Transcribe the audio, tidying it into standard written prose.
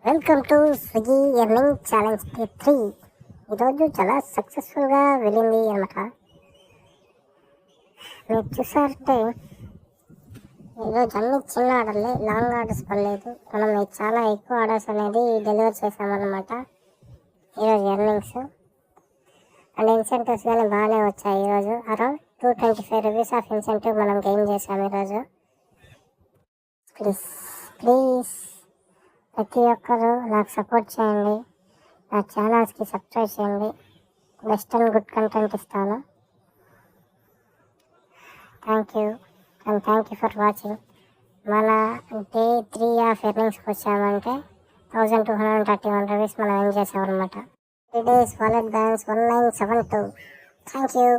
Welcome to Swiggy earning challenge day 3. ఈరోజు చాలా సక్సెస్ఫుల్గా వెళ్ళింది అనమాట. మీరు చూసారంటే ఈరోజు అన్ని చిన్న ఆర్డర్లే, లాంగ్ ఆర్డర్స్ పడలేదు. మనం చాలా ఎక్కువ ఆర్డర్స్ అనేది డెలివర్ చేసామన్నమాట. ఈరోజు ఎర్నింగ్స్ అండ్ ఇన్సెంటివ్స్ కానీ బాగానే వచ్చాయి. ఈరోజు అరౌండ్ 225 రూపీస్ ఆఫ్ ఇన్సెంటివ్ మనం గెయిన్ చేసాము ఈరోజు. ప్లీజ్ ప్రతి ఒక్కరు నాకు సపోర్ట్ చేయండి, నా ఛానల్స్కి సబ్స్క్రైబ్ చేయండి. బెస్ట్ అండ్ గుడ్ కంటెంట్ ఇస్తాను. Thank you for watching. మన డే 3 ఆఫ్ ఎర్నింగ్స్కి వచ్చామంటే 1231 రూపీస్ మనం ఎర్న్ చేసామన్నమాట. Today's wallet balance 1972. Thank you.